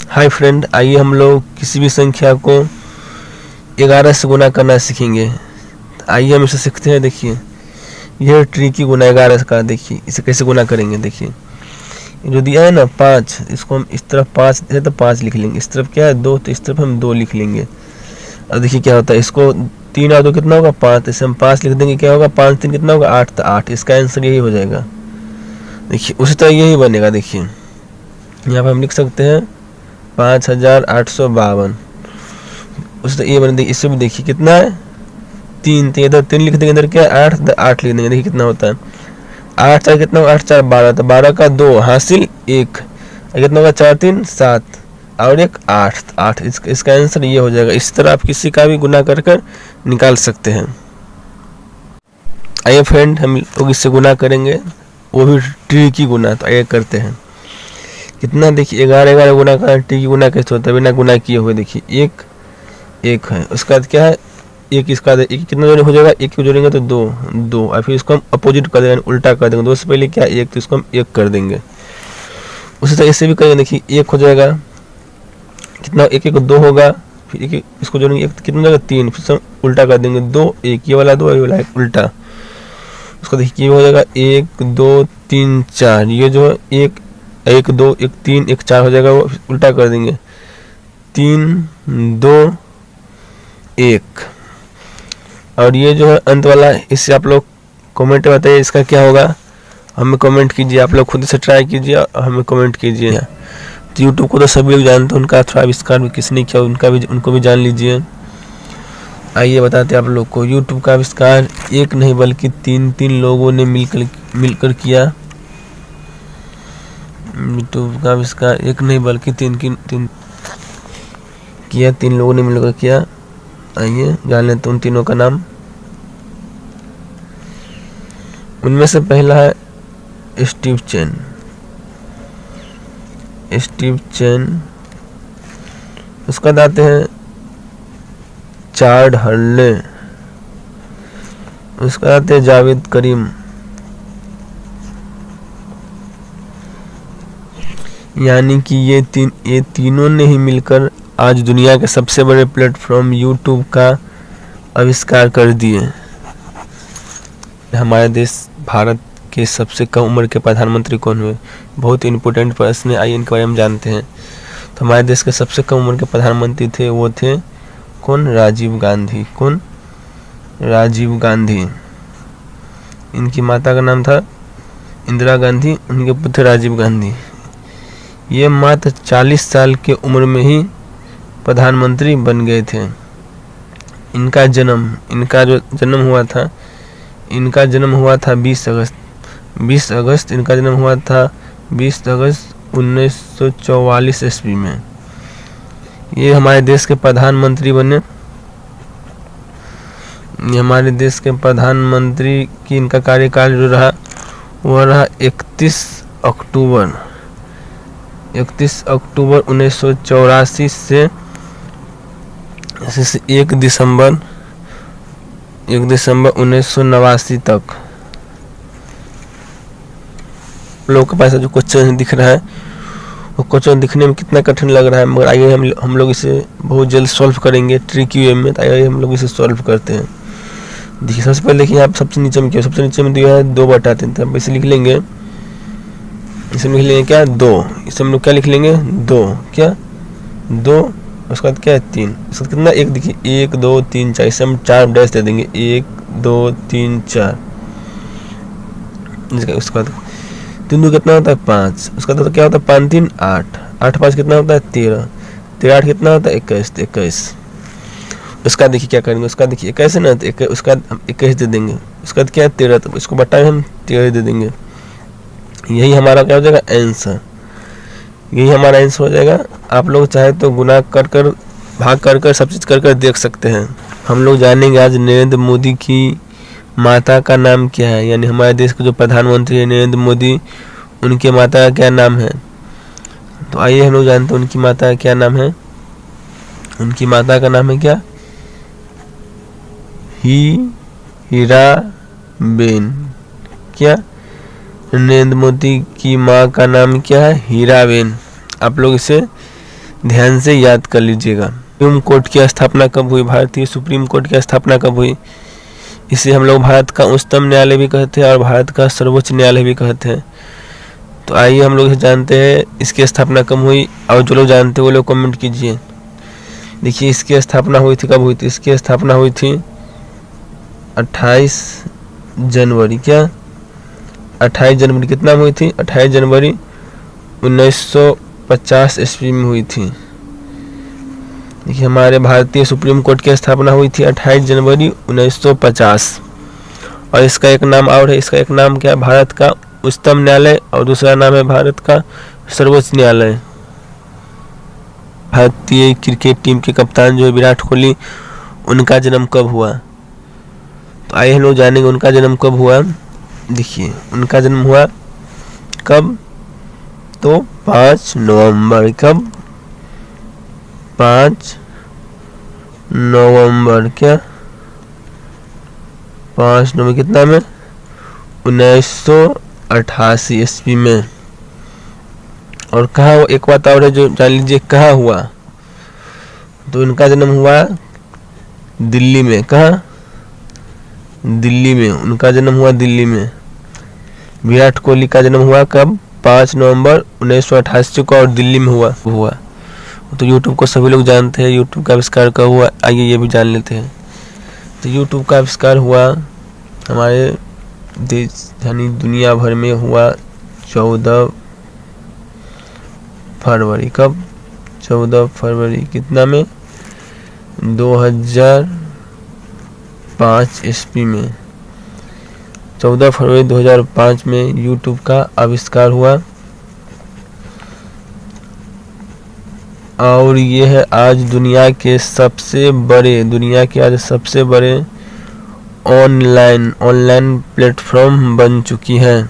Hi friend, आइए हम लोग किसी भी संख्या को 11 से गुना करना सीखेंगे। आइए हम इसे सीखते हैं। देखिए, यह ट्रिकी गुना 11 का। देखिए इसे कैसे गुना करेंगे। देखिए जो दिया है ना 5, इसको हम इस तरफ 5 है तो 5 लिख लेंगे। इस तरफ क्या है 2, तो इस तरफ हम 2 लिख लेंगे। और देखिए क्या होता है, इसको 3 और 2 कितना होगा 5, इसे हम 5 लिख देंगे। क्या होगा 5 3 कितना होगा 8, तो 8। इसका आंसर यही हो जाएगा। देखिए उसी तरह यही बनेगा। देखिए यहाँ पर हम लिख सकते हैं 5852। उसी तरह ये बने। देखिए इससे भी देखिए कितना है 3, तो इधर 3 लिख देंगे, इधर क्या है 8, तो 8 लिख देंगे। देखिए कितना होता है 8 4 कितना होगा 8 4 12, तो 12 का 2 हासिल 1, कितना होगा 4 3 7 और 1 8, 8। इसका आंसर ये हो जाएगा। इस तरह आप किसी का भी गुना कर कर निकाल सकते हैं। आइए फ्रेंड, हम लोग इससे गुना करेंगे, वो भी ट्रिकी गुना। तो आइए करते हैं। कितना देखिए 11 11 गुना का ट्रिकी गुना कैसे होता है बिना गुना किए हुए। देखिए 1 1 है, उसका बाद क्या है 1, इसका एक कितना जोड़े हो जाएगा 1 जोड़ेंगे तो 2 2, और फिर इसको हम अपोजिट कर देंगे, उल्टा कर देंगे। 2 से पहले क्या 1, तो इसको हम 1 कर देंगे। उसी तरह इससे भी करेंगे। देखिए 1 हो जाएगा, कितना 1 1 2 होगा, फिर 1 इसको जोड़ेंगे 1 कितना हो जाएगा 3, फिर हम उल्टा कर देंगे 2 1, ये वाला 2 ये वाला 1 उल्टा। उसको देखिए ये हो जाएगा 1 2 3 4, ये जो है 1 1 2 1 3 1 4 हो जाएगा, वो उल्टा कर देंगे 3 2 1। और ये जो है अंत वाला, इससे आप लोग कमेंट में बताइए इसका क्या होगा। हमें कमेंट कीजिए, आप लोग खुद से ट्राई कीजिए और हमें कमेंट कीजिए। तो यूट्यूब को तो सभी लोग जानते हैं, उनका थोड़ा आविष्कार भी किसने किया उनको भी जान लीजिए। आइए बताते हैं आप लोग को। यूट्यूब का आविष्कार एक नहीं बल्कि 3 लोगों ने मिलकर किया। यूट्यूब का आविष्कार एक नहीं बल्कि 3 लोगों ने मिलकर किया। आइए जान लेते हैं उन तीनों का नाम। उनमें से पहला है स्टीव चैन। उसका आते हैं चार्ड हर्ले। उसका आते हैं जावेद करीम। यानी कि ये तीनों ने ही मिलकर आज दुनिया के सबसे बड़े प्लेटफॉर्म यूट्यूब का आविष्कार कर दिए। हमारे देश भारत के सबसे कम उम्र के प्रधानमंत्री कौन हुए? बहुत इम्पोर्टेंट प्रश्न है, आइए इनके बारे में जानते हैं। तो हमारे देश के सबसे कम उम्र के प्रधानमंत्री थे, वो थे कौन? राजीव गांधी। कौन? राजीव गांधी। इनकी माता का नाम था इंदिरा गांधी, उनके पुत्र राजीव गांधी। ये मात्र 40 साल के उम्र में ही प्रधानमंत्री बन गए थे। इनका जो जन्म हुआ था 20 अगस्त। इनका जन्म हुआ था 20 अगस्त 1944 ईस्वी में। ये हमारे देश के प्रधानमंत्री बने। ये हमारे देश के प्रधानमंत्री की इनका कार्यकाल जो रहा वो रहा 31 अक्टूबर 1984 से 1 दिसंबर 1989 तक। लोगों के पास जो क्वेश्चन दिख रहा है वो क्वेश्चन दिखने में कितना कठिन लग रहा है, मगर आइए हम लोग इसे बहुत जल्द सॉल्व करेंगे ट्रिकी वे में। आइए हम लोग इसे सॉल्व करते हैं। देखिए सबसे पहले देखिए आप सबसे नीचे में क्या, सबसे नीचे में दिया है 2/3, तो इसे लिख लेंगे। इसे लिख लेंगे क्या 2। इसे हम लोग क्या लिख लेंगे 2 क्या 2। उसके बाद क्या है 3। उसके बाद कितना 1, देखिए 1 2 3 4, इसे हम 4 डैश दे देंगे 1 2 3 4। उसके बाद 3 2 कितना होता है 5। उसका तो क्या होता है 5 3 8, 8 5 कितना होता है 13, 13 8 कितना होता है 21। उसका देखिए क्या करेंगे, उसका देखिए 21 है ना, तो उसका हम 21 दे देंगे। उसका क्या है 13, तो इसको बटाए हम 13 दे देंगे। यही हमारा क्या हो जाएगा आंसर। यही हमारा आंसर हो जाएगा। आप लोग चाहे तो गुना कर कर भाग कर कर सब चीज़ कर कर देख सकते हैं। हम लोग जानेंगे आज नरेंद्र मोदी की माता का नाम क्या है। यानी हमारे देश के जो प्रधानमंत्री है नरेंद्र मोदी, उनके माता का क्या नाम है। तो आइए हम लोग जानते हैं उनकी माता का क्या नाम है। उनकी माता का नाम है क्या हीराबेन। क्या नरेंद्र मोदी की माँ का नाम क्या है हीराबेन। आप लोग इसे ध्यान से याद कर लीजिएगा। सुप्रीम कोर्ट की स्थापना कब हुई? भारतीय सुप्रीम कोर्ट की स्थापना कब हुई? इसे हम लोग भारत का उच्चतम न्यायालय भी कहते हैं और भारत का सर्वोच्च न्यायालय भी कहते हैं। तो आइए हम लोग जानते हैं इसकी स्थापना कब हुई, और जो लोग जानते हैं वो लोग कमेंट कीजिए। देखिए इसकी स्थापना हुई थी, कब हुई थी? इसकी स्थापना हुई थी 28 जनवरी। क्या 28 जनवरी कितना में हुई थी? 28 जनवरी 1950 ईस्वी में हुई थी। देखिए हमारे भारतीय सुप्रीम कोर्ट की स्थापना हुई थी 28 जनवरी 1950। और इसका एक नाम और है, इसका एक नाम क्या है? भारत का उच्चतम न्यायालय, और दूसरा नाम है भारत का सर्वोच्च न्यायालय। भारतीय क्रिकेट टीम के कप्तान जो है विराट कोहली, उनका जन्म कब हुआ? तो आइए हम लोग जानेंगे उनका जन्म कब हुआ। देखिए उनका जन्म हुआ कब? तो 5 नवंबर। कब? 5 नवंबर। क्या 5 नवंबर कितना में? 1988 ईस्वी में। और कहाँ? एक बात और है जो जान लीजिए, कहाँ हुआ? तो इनका जन्म हुआ दिल्ली में। कहाँ? दिल्ली में। उनका जन्म हुआ दिल्ली में। विराट कोहली का जन्म हुआ कब? 5 नवंबर 1988 को, और दिल्ली में हुआ। तो यूट्यूब को सभी लोग जानते हैं। यूट्यूब का आविष्कार कब हुआ? आइए ये भी जान लेते हैं। तो यूट्यूब का आविष्कार हुआ हमारे देश यानी दुनिया भर में हुआ 14 फरवरी। कब? 14 फरवरी कितना में? 2005 ईस्वी में। 14 फरवरी 2005 में यूट्यूब का आविष्कार हुआ। और ये है आज दुनिया के सबसे बड़े ऑनलाइन प्लेटफॉर्म बन चुकी है।